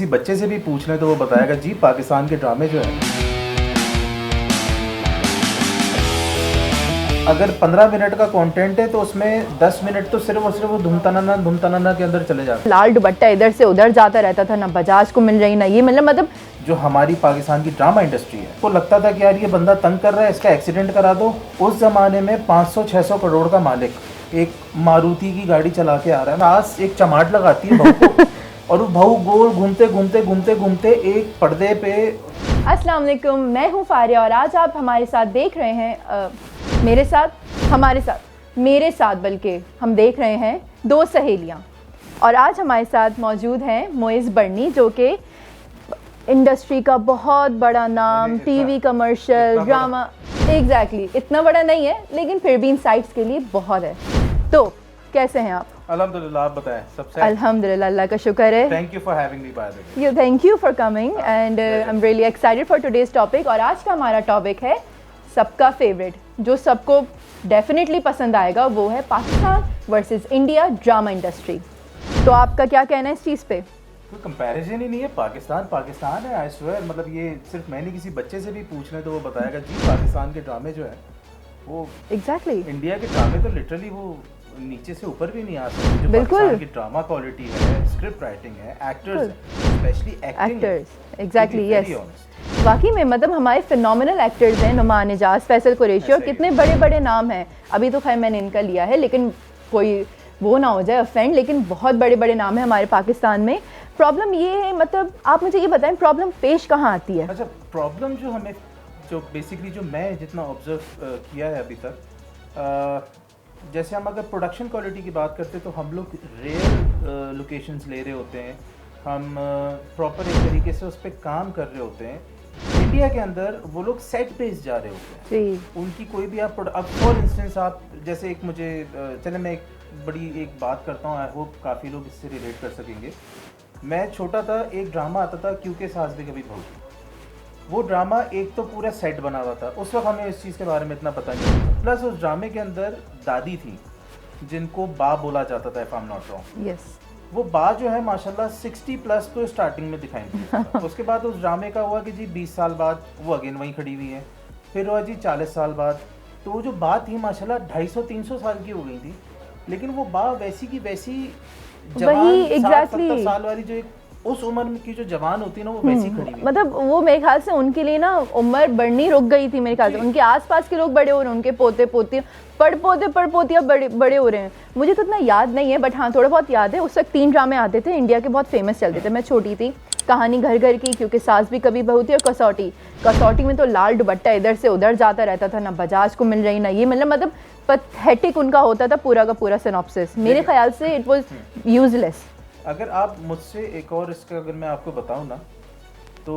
किसी बच्चे से भी पूछ लें तो वो बताएगा जी पाकिस्तान के ड्रामे जो है, अगर 15 मिनट का कंटेंट है तो उसमें 10 मिनट तो सिर्फ और सिर्फ वो धूम तनाना के अंदर चले जाते हैं। लाल दुपट्टा इधर से उधर जाता रहता था, ना बजाज को मिल रही ना ये मतलब जो हमारी पाकिस्तान की ड्रामा इंडस्ट्री है, को लगता था कि यार ये बंदा तंग कर रहा है, इसका एक्सीडेंट करा दो। उस जमाने में 500-600 करोड़ का मालिक एक मारुति की गाड़ी चला के आ रहा है, आज एक चमाट लगाती है बहू को और वो बहू गोल घूमते एक पर्दे पे। अस्सलाम वालेकुम, मैं हूँ फारिया और आज आप हमारे साथ देख रहे हैं मेरे साथ बल्कि हम देख रहे हैं दो सहेलियाँ। और आज हमारे साथ मौजूद हैं मोइज़ बर्नी, जो कि इंडस्ट्री का बहुत बड़ा नाम, टीवी कमर्शियल ड्रामा, एग्जैक्टली इतना बड़ा नहीं है लेकिन फिर भी इनसाइट्स के लिए बहुत है। तो कैसे हैं आप? अल्हम्दुलिल्लाह, आप बताएं। सबसे अल्हम्दुलिल्लाह, अल्लाह का शुक्र है। Thank you for having me by the way. Thank you for coming and I am really excited for today's topic. और आज का हमारा टॉपिक है सबका फेवरेट, जो सबको डेफिनेटली पसंद आएगा, वो है Pakistan versus India drama industry. तो आपका क्या कहना है इस चीज़ पे? कोई कंपैरिजन ही नहीं है, पाकिस्तान है। आई स्वेयर, मतलब ये सिर्फ मैं नहीं, किसी बच्चे से भी पूछ लें तो वो बताएगा जी पाकिस्तान के ड्रामे जो है वो एग्जैक्टली इंडिया के ड्रामे तो लिटरली वो नीचे से ऊपर भी नहीं आ सकते। जो बिल्कुल। पाकिस्तान की ड्रामा क्वालिटी है, स्क्रिप्ट राइटिंग है, actors specially actors, exactly, yes, वाकई में मतलब हमारे फिनोमिनल एक्टर्स हैं। नुमान एजाज, फैसल कुरैशी और कितने बड़े बड़े नाम हैं। अभी तो खैर मैंने इनका लिया है, लेकिन कोई वो ना हो जाए ऑफेंड, लेकिन बहुत बड़े बड़े नाम हैं हमारे पाकिस्तान में। प्रॉब्लम ये है, मतलब आप मुझे ये बताएं प्रॉब्लम पेश कहाँ आती है? अच्छा, प्रॉब्लम जो बेसिकली जो मैं जितना ऑब्जर्व किया है अभी तक, जैसे हम अगर प्रोडक्शन क्वालिटी की बात करते हैं तो हम लोग रेयर लोकेशंस ले रहे होते हैं, हम प्रॉपर एक तरीके से उस पर काम कर रहे होते हैं। इंडिया के अंदर वो लोग सेट बेस जा रहे होते हैं। उनकी कोई भी अब फॉर इंस्टेंस आप जैसे एक मुझे चले मैं एक बड़ी एक बात करता हूँ, आई होप काफ़ी लोग इससे रिलेट कर सकेंगे। मैं छोटा था, एक ड्रामा आता था क्योंकि सास भी कभी बहू थी। वो ड्रामा एक तो पूरा सेट बना हुआ था, उस वक्त हमें इस चीज़ के बारे में इतना पता नहीं था। प्लस उस ड्रामे के अंदर दादी थी जिनको बा बोला जाता था, if I am not wrong. Yes, वो बा जो है माशाल्लाह 60 प्लस तो स्टार्टिंग में दिखाई दी। उसके बाद उस ड्रामे का हुआ कि जी 20 साल बाद वो अगेन वहीं खड़ी हुई है। फिर हुआ जी 40 साल बाद, तो वो जो बा थी माशाल्लाह 250-300 साल की हो गई थी, लेकिन वो बा वैसी की वैसी वही एग्जैक्टली 60-70 साल वाली जो एक उस उम्र की जो जवान होती है ना, वो वैसी खड़ी हुई। मतलब वो मेरे ख्याल से उनके लिए ना उम्र बढ़नी रुक गई थी मेरे ख्याल से। उनके आसपास के लोग बड़े हो रहे हैं, उनके पोते पोती पड़पोतियाँ बड़े हो रहे हैं। मुझे तो इतना याद नहीं है, बट हाँ थोड़ा बहुत याद है। उस वक्त 3 ड्रामे आते थे इंडिया के, बहुत फेमस चलते थे। मैं छोटी थी। कहानी घर घर की, क्योंकि सास भी कभी बहू थी, और कसौटी में तो लाल दुपट्टा इधर से उधर जाता रहता था, ना बजाज को मिल रही ना ये मतलब पैथेटिक उनका होता था पूरा का पूरा सिनॉप्सिस। मेरे ख्याल से इट वाज यूजलेस। अगर आप मुझसे एक और इसका अगर मैं आपको बताऊं ना, तो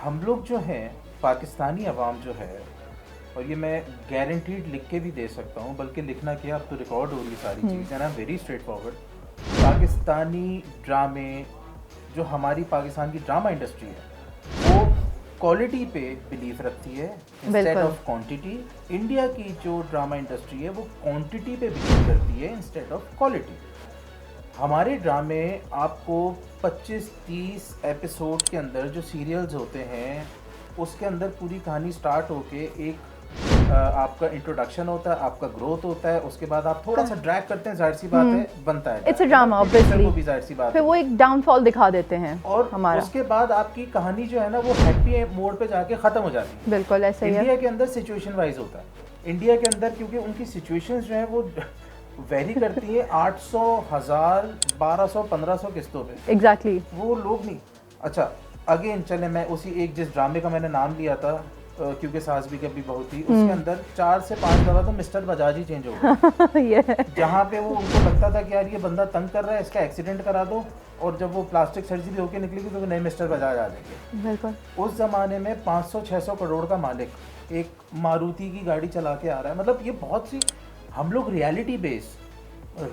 हम लोग जो हैं पाकिस्तानी अवाम जो है, और ये मैं गारंटीड लिख के भी दे सकता हूँ, बल्कि लिखना क्या, अब तो रिकॉर्ड हो रही सारी चीज़ है ना, वेरी स्ट्रेट फॉरवर्ड। पाकिस्तानी ड्रामे जो हमारी पाकिस्तान की ड्रामा इंडस्ट्री है वो क्वालिटी पे बिलीव रखती है इंस्टेड ऑफ क्वांटिटी। इंडिया की जो ड्रामा इंडस्ट्री है वो क्वांटिटी पे बिलीव करती है इंस्टेड ऑफ क्वालिटी। हमारे ड्रामे आपको 25-30 एपिसोड के अंदर जो सीरियल्स होते हैं उसके अंदर पूरी कहानी स्टार्ट होके एक आपका इंट्रोडक्शन होता है, आपका ग्रोथ होता है, उसके बाद आप थोड़ा सा ड्रैग करते हैं, जाहिर सी बात है बनता है, इट्स अ ड्रामा ऑब्वियसली, वो भी जाहिर सी बात फिर है। वो एक डाउनफॉल दिखा देते हैं और हमारा। उसके बाद आपकी कहानी जो है ना वो हैप्पी मोड पे जाके खत्म हो जाती है। बिल्कुल ऐसा ही है। इंडिया के अंदर सिचुएशन वाइज होता है। इंडिया के अंदर क्योंकि उनकी सिचुएशंस जो है वो वेरी करती है 800, 1000, 1200, 1500 किस्तों पे। एग्जैक्टली वो लोग नहीं। अच्छा, अगेन चले मैं उसी एक जिस ड्रामे का मैंने नाम लिया था क्योंकि सास भी कभी बहू थी, उसके अंदर 4 से 5 दफा तो मिस्टर बजाज ही चेंज हो गया। जहाँ पे वो उनको लगता था कि यार ये बंदा तंग कर रहा है, इसका एक्सीडेंट करा दो, और जब वो प्लास्टिक सर्जरी होके निकलेगी तो वो नए मिस्टर बजाज आ जाएंगे। बिल्कुल। उस जमाने में 500-600 करोड़ का मालिक एक मारुति की गाड़ी चला के आ रहा है। मतलब ये बहुत सी, हम लोग रियलिटी बेस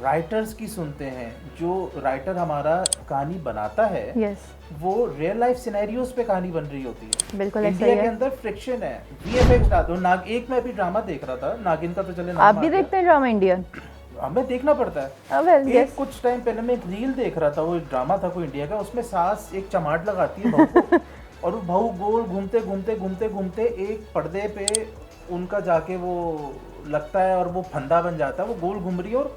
राइटर्स की सुनते हैं। जो राइटर हमारा कहानी बनाता है yes. वो रियल लाइफ सिनेरियोज पे कहानी बन रही होती है। बिल्कुल इंडिया के अंदर फ्रिक्शन है, वीएफएक्स डाल दो। एक मैं अभी ड्रामा देख रहा था नागिन का, तो चले आप भी देखते हैं ड्रामा इंडियन? हमें देखना पड़ता है। well, एक yes. कुछ टाइम पहले मैं एक रील देख रहा था, वो एक ड्रामा था कोई इंडिया का, उसमें सास एक चमाट लगाती है बहू को और वो बहू गोल घूमते घूमते घूमते घूमते एक पर्दे पे उनका जाके वो लगता है और वो फंदा बन जाता है। वो गोल घूम रही है और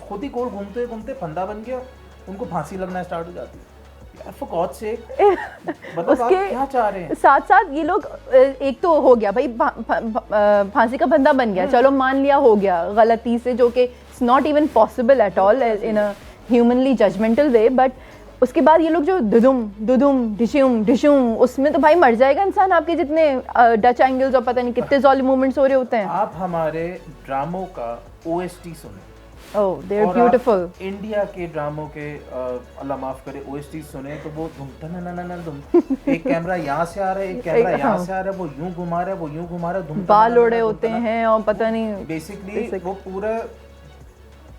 खुद ही गोल घूमते घूमते फंदा बन गया, उनको फांसी लगना स्टार्ट हो जाती है। यार फॉर गॉड सेक, मतलब आप उसके क्या चाह रहे हैं? साथ साथ ये लोग एक तो हो गया भाई, फांसी का बंदा बन गया, चलो मान लिया हो गया गलती से, जो कि it's not even possible at all in a humanly judgmental way. But उसके बाद ये लोग जो दुदुम दुदुम डिशुम डिशुम, उसमें तो भाई मर जाएगा इंसान। आपके जितने डच एंगल्स और पता नहीं कितने जॉली मूवमेंट्स हो रहे होते हैं। आप हमारे ड्रामों का OST सुने, ओह दे आर ब्यूटीफुल। इंडिया के ड्रामों के अल्लाह माफ करे OST सुने तो वो एक कैमरा यहाँ से आ रहा है, एक कैमरा यहाँ से आ रहा है, वो यूं घुमा रहा है, वो यूं घुमा रहा है, बाल उड़े होते हैं और पता नहीं बेसिकली वो पूरा।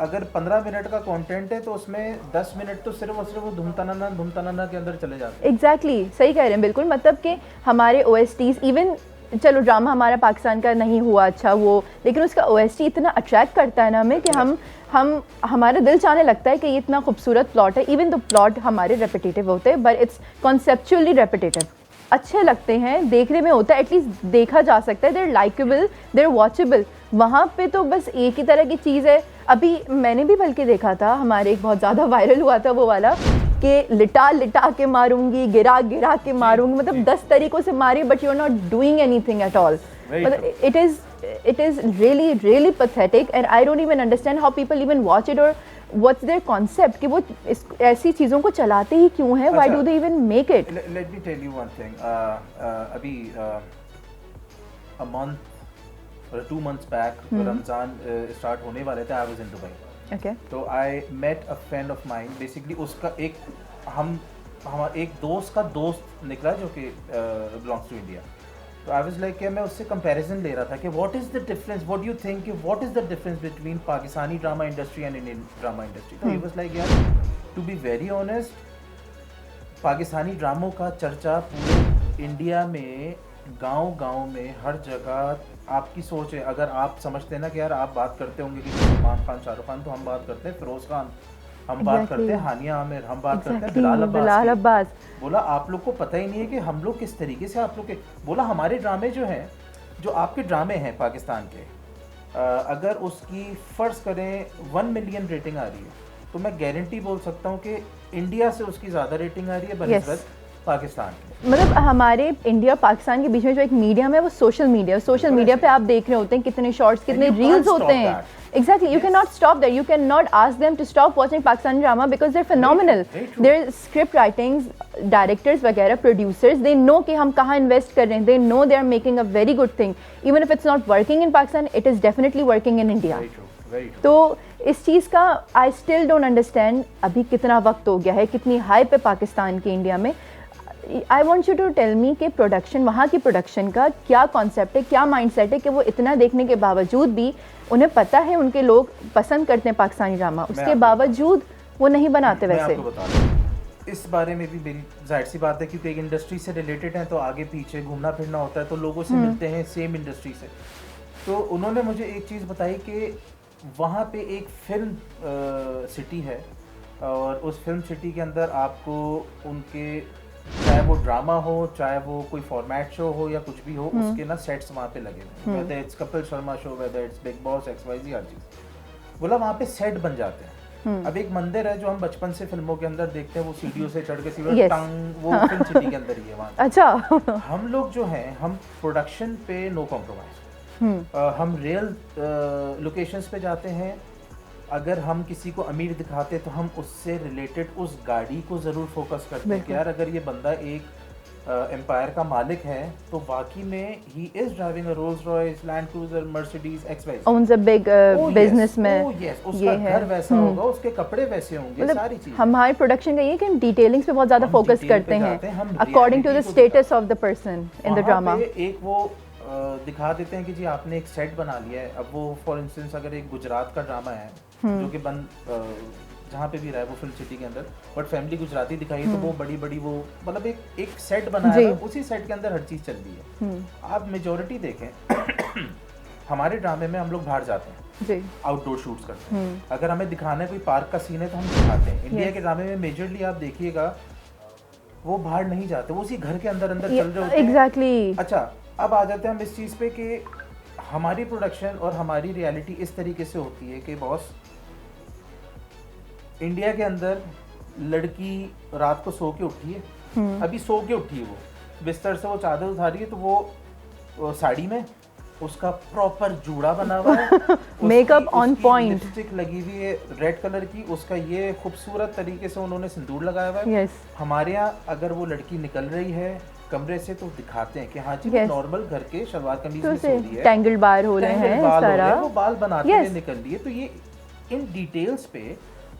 अगर 15 मिनट का कंटेंट है तो उसमें 10 मिनट तो सिर्फ और सिर्फ वो धूमताना के अंदर चले जाते हैं। एग्जैक्टली सही कह रहे हैं बिल्कुल। मतलब कि हमारे OSTs, इवन चलो ड्रामा हमारा पाकिस्तान का नहीं हुआ अच्छा वो, लेकिन उसका OST इतना अट्रैक्ट करता है ना हमें कि हम हमारा दिल चाहने लगता है कि ये इतना खूबसूरत प्लॉट है। इवन तो प्लॉट हमारे रेपिटेटिव होते हैं, बट इट्स कॉन्सेप्चुअली रेपिटेटिव, अच्छे लगते हैं, देखने में होता है, एटलीस्ट देखा जा सकता है, देर लाइकेबल, देर वॉचेबल। वहाँ पे तो बस एक ही तरह की चीज़ है। अभी मैंने भी बल्कि देखा था, हमारे एक बहुत ज़्यादा वायरल हुआ था वो वाला कि लिटा लिटा के मारूंगी, गिरा गिरा के मारूंगी, मतलब 10 तरीक़ों से मारी, but you are not doing anything at all. मतलब it is really pathetic and I don't even understand how people even watch it or what's their concept कि वो ऐसी चीज़ों को चलाते ही क्यों हैं? Why do they even make it? Let me tell you one thing. अभी a month or 2 months back Ramzan start होने वाले थे, I was in Dubai. Okay. तो I met a friend of mine. Basically उसका हमारा एक दोस्त का दोस्त निकला जो कि belongs to India. तो आई वाज लाइक, मैं उससे कंपैरिजन ले रहा था कि what is the difference, what do you think कि what is the difference between Pakistani drama industry and Indian drama industry. तो ही वाज लाइक, यार to be very honest, Pakistani ड्रामों का चर्चा पूरे इंडिया में गांव-गांव में हर जगह। आपकी सोच है, अगर आप समझते हैं ना कि यार आप बात करते होंगे कि सलमान खान, शाहरुख खान, तो हम बात करते हैं फिरोज खान, हम बात करते हैं हानिया आमिर, हम बात करते हैं बिलाल अब्बास। बोला आप लोग को पता ही नहीं है कि हम लोग किस तरीके से आप लोग के, बोला हमारे ड्रामे जो हैं, जो आपके ड्रामे हैं पाकिस्तान के, अगर उसकी फ़र्ज़ करें 1 मिलियन रेटिंग आ रही है, तो मैं गारंटी बोल सकता हूँ कि इंडिया से उसकी ज़्यादा रेटिंग आ रही है बनिस्बत पाकिस्तान के। मतलब हमारे इंडिया पाकिस्तान के बीच में जो एक मीडियम है वो सोशल मीडिया पे आप देख रहे होते हैं कितने शॉर्ट्स, कितने रील्स होते हैं। Exactly, you cannot stop that. You cannot ask them to stop watching Pakistani drama because they're phenomenal. Their script writings, directors वगैरह, producers, they know कि हम कहाँ invest कर रहे हैं. They know they are making a very good thing. Even if it's not working in Pakistan, it is definitely working in India. Very true, very true. तो इस चीज़ का I still don't understand अभी कितना वक्त हो गया है, कितनी हाइप है पाकिस्तान की इंडिया में। I want you to tell me कि प्रोडक्शन, वहाँ की प्रोडक्शन का क्या कॉन्सेप्ट है, क्या माइंडसेट है कि वो इतना देखने के बावजूद भी उन्हें पता है उनके लोग पसंद करते हैं पाकिस्तानी ड्रामा, उसके बावजूद वो नहीं बनाते वैसे। मैं आपको बता दूं, इस बारे में भी जाहिर सी बात है क्योंकि एक इंडस्ट्री से रिलेटेड हैं तो आगे पीछे घूमना फिरना होता है, तो लोगों से मिलते हैं सेम इंडस्ट्री से। तो उन्होंने मुझे एक चीज़ बताई कि वहाँ पे एक फिल्म सिटी है और उस फिल्म सिटी के अंदर आपको उनके, चाहे वो ड्रामा हो, चाहे वो कोई फॉर्मेट शो हो या कुछ भी हो, उसके ना सेट्स वहाँ पे लगे हुए, whether it's Kapil Sharma show, whether it's big boss, XYZ, हर चीज़। बोला वहाँ पे सेट बन जाते हैं। अब एक मंदिर है जो हम बचपन से फिल्मों के अंदर देखते हैं, वो सीढ़ियों से चढ़ के सीधा टांग, वो फिल्म सिटी के अंदर ही है वहाँ। अच्छा। हम लोग जो हैं, हम प्रोडक्शन पे नो कॉम्प्रोमाइज, हम रियल लोकेशंस पे जाते हैं। अगर हम किसी को अमीर दिखाते तो हम उससे रिलेटेड उस गाड़ी को ज़रूर फोकस करते हैं कि यार अगर ये बंदा एक एम्पायर का मालिक है तो वाकई में he is driving a Rolls Royce, land cruiser, Mercedes, XYZ, owns a big business में, उसका घर वैसा होगा, उसके कपड़े वैसे होंगे, सारी चीज़। हमारे प्रोडक्शन का ये कि हम डिटेलिंग्स पे बहुत ज़्यादा फोकस करते हैं according to the status of the person in the drama. एक वो दिखा देते हैं कि जी आपने एक सेट बना लिया है। अब वो फॉर इंस्टेंस अगर एक गुजरात का ड्रामा है जो कि जहाँ पे भी रहा है वो फिल्म सिटी के अंदर, बट फैमिली गुजराती दिखाई है, तो वो बड़ी बड़ी वो मतलब एक सेट बनाया है, उसी सेट के अंदर हर चीज़ चल रही है। आप मेजोरिटी देखें हमारे ड्रामे में हम लोग बाहर जाते हैं, जी आउटडोर शूट्स करते हैं। अगर हमें दिखाना है कोई पार्क का सीन है तो हम दिखाते हैं। इंडिया के ड्रामे में मेजरली आप देखिएगा वो बाहर नहीं जाते, वो उसी घर के अंदर अंदर चल रहे होते हैं। एग्जैक्टली। अच्छा, अब आ जाते हैं हम इस चीज़ पे कि हमारी प्रोडक्शन और हमारी रियलिटी इस तरीके से होती है कि बॉस, इंडिया के अंदर लड़की रात को सो के उठी है, अभी सो के उठी है, वो बिस्तर से वो चादर उठा रही है तो वो साड़ी में उसका प्रॉपर जूड़ा बना हुआ है, मेकअप ऑन पॉइंट, लिपस्टिक लगी हुई है रेड कलर की, उसका ये खूबसूरत तरीके से उन्होंने सिंदूर लगाया हुआ है। यस हमारे यहाँ अगर वो लड़की निकल रही है कमरे से तो दिखाते हैं कि हाँ जी Yes. नॉर्मल घर के शलवार कमीज तो में सो रही है, टैंगल्ड बार हो रहे tangled हैं बाल हो रहे सारा। हैं, वो बाल बनाते हुए Yes. निकल रही है। तो ये इन डिटेल्स पे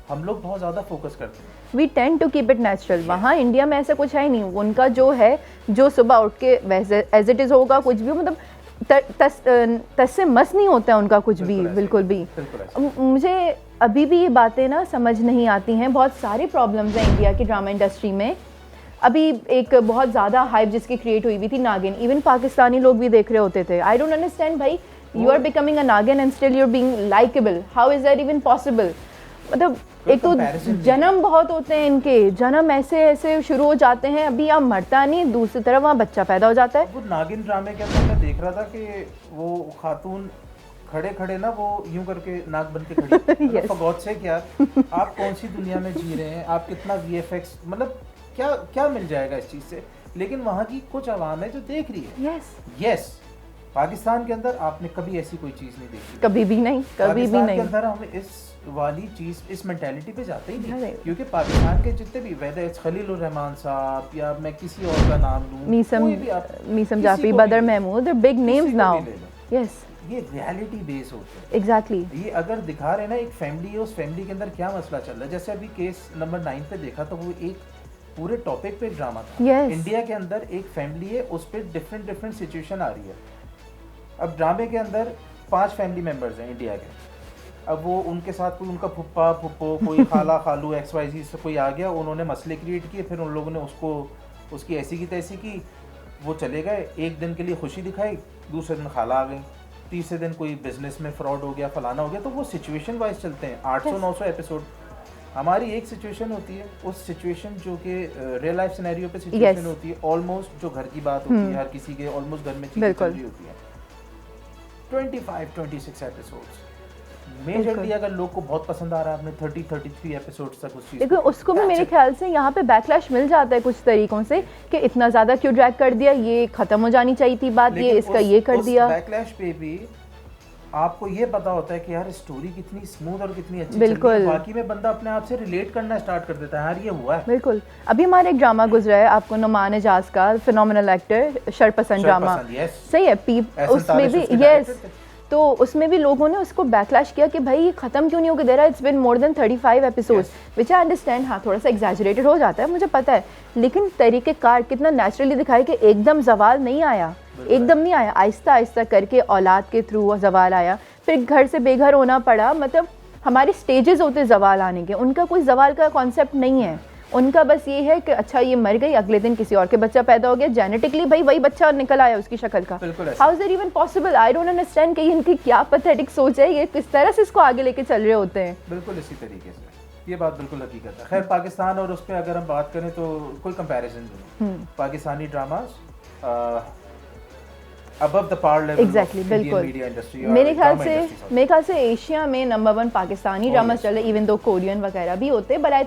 हम लोग बहुत ज़्यादा फोकस करते हैं। We tend to keep it natural. वहाँ इंडिया में ऐसा कुछ है ही नहीं। उनका जो है, जो सुबह उठ के वैसे एज इट इज़ होगा, कुछ भी मतलब तस से मस नहीं होता है उनका कुछ भी, बिल्कुल भी। मुझे अभी भी ये बातें ना समझ नहीं आती हैं। बहुत सारे प्रॉब्लम्स हैं इंडिया की ड्रामा इंडस्ट्री में। अभी एक बहुत ज़्यादा हाइप जिसकी क्रिएट हुई थी नागिन, इवन पाकिस्तानी लोग भी देख रहे होते थे। आई डोंट अंडरस्टैंड भाई, you are becoming a nagin and still you are being likeable, how is that even possible? मतलब एक तो जन्म बहुत होते हैं इनके, जन्म ऐसे ऐसे शुरू हो जाते हैं, अभी आप मरता नहीं, दूसरी तरफ वहाँ बच्चा पैदा हो जाता है। वो नागिन ड्रामे के अंदर मैं देख रहा था कि वो खातून खड़े खड़े ना वो यूं करके नाक बन के खड़ी। Yes. फॉर गॉड से क्या आप कौन सी दुनिया में जी रहे हैं, आप कितना VFX, मतलब क्या क्या मिल जाएगा इस चीज़ से। लेकिन वहाँ की कुछ आवाम है जो देख रही है। यस यस, पाकिस्तान के अंदर आपने कभी ऐसी कोई चीज़ नहीं देखी, कभी भी नहीं, कभी भी पाकिस्तान के नहीं। अंदर हम इस वाली चीज़, इस मेंटालिटी पे जाते ही नहीं। नहीं। क्योंकि पाकिस्तान के जितने भी, वैदर इट्स खलीलुर रहमान साहब या मैं किसी और का नाम लूं, कोई भी आप, मीसम किसी जाफरी, को बदर भी ले लो, महमूद, दे बिग नेम्स किसी को नाउ। भी ले लो, यस ये रियलिटी बेस होते हैं। एग्जैक्टली। ये अगर दिखा रहे हैं ना एक फैमिली है, उस फैमिली के अंदर क्या मसला चल रहा है। जैसे अभी केस नंबर 9 पे देखा तो वो एक पूरे टॉपिक पे एक ड्रामा था। Yes. इंडिया के अंदर एक फैमिली है, उस पर डिफरेंट सिचुएशन आ रही है। अब ड्रामे के अंदर 5 फैमिली मेम्बर्स हैं इंडिया के। अब वो उनके साथ कोई उनका फुप्पा फुप्पो, कोई खाला खालू XYZ से कोई आ गया, उन्होंने मसले क्रिएट किए, फिर उन लोगों ने उसको उसकी ऐसी की तैसी की, वो चले गए। एक दिन के लिए खुशी दिखाई, दूसरे दिन खाला आ गई, तीसरे दिन कोई बिजनेस में फ्रॉड हो गया, फलाना हो गया। तो वो सिचुएशन वाइज चलते हैं। 800-900 एपिसोड, हमारी एक सिचुएशन होती है, उस सिचुएशन जो कि रियल लाइफ सिनेरियो पे सिचुएशन होती है, ऑलमोस्ट जो घर की बात होती है, हर किसी के ऑलमोस्ट घर में चीज़ें चल रही होती है। 25-26 एपिसोड्स मेजरली अगर लोग को बहुत पसंद आ रहा है, आपने 30-33 एपिसोड्स तक उस चीज़ देखो, उसको भी मेरे ख्याल से यहाँ पे बैकलैश मिल जाता है कुछ तरीकों से कि इतना ज़्यादा क्यों ड्रैग कर दिया, ये ख़त्म हो जानी चाहिए थी बात, ये इसका ये कर दिया। बैकलैश पे भी आपको ये पता होता है कि यार स्टोरी कितनी स्मूथ और कितनी अच्छी बिल्कुल। चल रही है, बाकी में बंदा अपने आप से रिलेट करना स्टार्ट कर देता है, यार ये हुआ है। बिल्कुल। अभी हमारा एक ड्रामा गुजरा है, आपको नुमान एजाज का, फिनोमिनल एक्टर, शरपसंद ड्रामा, सही है पीप, उसमें भी यस, तो उसमें भी लोगों ने उसको बैकलैश किया कि भाई ये ख़त्म क्यों नहीं होकर दे रहा है, it's been more than 35 episodes, which I understand. हाँ, थोड़ा सा एग्जैजरेटेड हो जाता है, मुझे पता है, लेकिन तरीके कार कितना नेचुरली दिखाए कि एकदम जवाल नहीं आया, एकदम नहीं आया, आहिस्ता आहिस्ता करके औलाद के थ्रू जवाल आया, फिर घर से बेघर होना पड़ा। मतलब हमारे स्टेजेस होते जवाल आने के, उनका कोई जवाल का कॉन्सेप्ट नहीं है। उनका बस ये है कि अच्छा ये मर गई, अगले दिन किसी और के बच्चा पैदा हो गया, जेनेटिकली भाई वही बच्चा निकल आया उसकी शक्ल का। How is it even possible? I don't understand कि इनकी क्या पैथेटिक सोच है, ये किस तरह से इसको आगे लेके चल रहे होते हैं। बिल्कुल इसी तरीके से, ये बात बिल्कुल हकीकत है। खैर, पाकिस्तान और उस पर अगर हम बात करें तो कोई कंपैरिजन नहीं। Pakistani dramas above the par level Exactly, of बिल्कुल। Indian media industry मेरे ख्याल से एशिया में नंबर 1 पाकिस्तानी ड्रामा चल रहे, इवन दो कोरियन वगैरह भी होते हैं, बट आई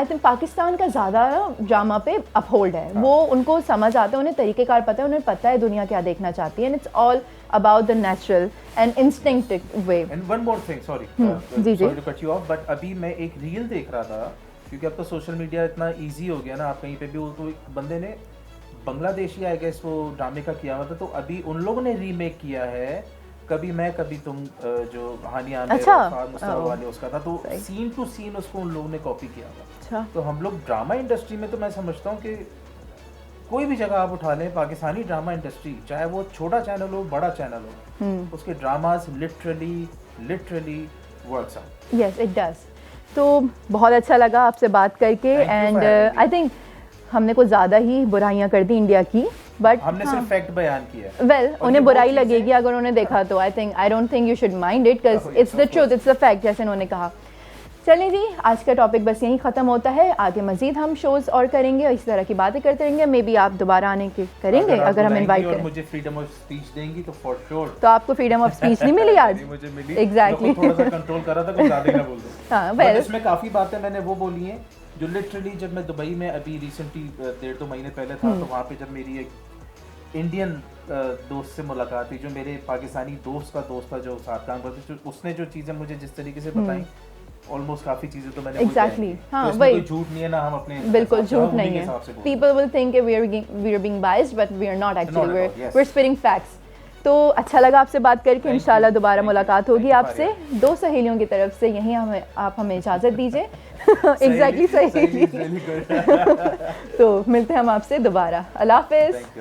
थिंक पाकिस्तान का ज़्यादा ड्रामा पे अपहोल्ड है। वो उनको समझ आता है, उन्हें तरीक़ेकार पता है, उन्हें पता है दुनिया क्या देखना चाहती है, and it's all about the natural and instinctive way. And one more thing, sorry to cut you off, but अभी मैं एक रील देख रहा था, क्योंकि अब तो सोशल मीडिया इतना ईजी हो गया ना, आप कहीं पे भी, तो एक बंदे ने बांग्लादेशी आई गेस वो ड्रामे का किया हुआ था, तो अभी उन लोगों ने रीमेक किया है कभी मैं कभी तुम, जो हानिया वाले उसका था, तो सीन टू सीन उसको उन लोगों ने कॉपी किया हुआ। अच्छा। तो हम लोग ड्रामा इंडस्ट्री में, तो मैं समझता हूँ कि कोई भी जगह आप उठा लें, पाकिस्तानी ड्रामा इंडस्ट्री, चाहे वो छोटा चैनल हो बड़ा चैनल हो, उसके dramas literally works out. Yes, it does. तो बहुत अच्छा लगा आपसे बात करके, एंड आई थिंक हमने कुछ ज़्यादा ही बुराइयां कर दी इंडिया की, बट हमने सिर्फ फैक्ट बयान किया है। वेल और ये उन्हें वो बुराई चीज़ें- लगेगी अगर उन्होंने देखा तो I don't think you should mind it because Oh, it's the of truth, it's the fact, जैसे उन्होंने कहा। चलिए जी, आज का टॉपिक बस यहीं ख़त्म होता है। आगे मज़ीद हम शोज़ और करेंगे और इसी तरह की बातें करते रहेंगे। मे बी आप दोबारा आने के करेंगे आप अगर हम बुलाएंगी इनवाइट और करें। मुझे फ्रीडम ऑफ स्पीच देंगी तो फॉर श्योर। तो आपको फ्रीडम ऑफ स्पीच नहीं मिली आज? नहीं, मुझे मिली। Exactly. मैं खुद थोड़ा सा कंट्रोल कर रहा था, कुछ ज़्यादा ही ना बोल दूं। हाँ, But well, इसमें काफ़ी बातें मैंने वो बोली हैं जो लिटरली जब मैं दुबई में अभी रिसेंटली 1.5-2 महीने पहले था, तो वहाँ पे जब मेरी एक इंडियन दोस्त से मुलाकात हुई, जो मेरे पाकिस्तानी दोस्त का दोस्त था जो साथ काम करते, उसने जो चीज़ें मुझे जिस तरीके से बताई, ऑलमोस्ट काफ़ी चीज़ें तो मैंने Exactly. हाँ, तो इसमें वही। कोई झूठ नहीं है ना, हम अपने बिल्कुल हिसाब से, झूठ हम नहीं उन्हीं के है। हिसाब से बोल रहे हैं। People will think we are being biased but we are not Not actually, at all, yes. We are speaking facts. तो अच्छा लगा आपसे बात करके, you. इंशाल्लाह दोबारा Thank you. मुलाकात होगी Thank you, आपसे। दो सहेलियों की तरफ से यहीं आप हमें इजाज़त दीजिए। एग्जैक्टली सहेली। सहेली, good. तो मिलते हैं हम आपसे दोबारा। अल्लाह हाफिज़। Thank you.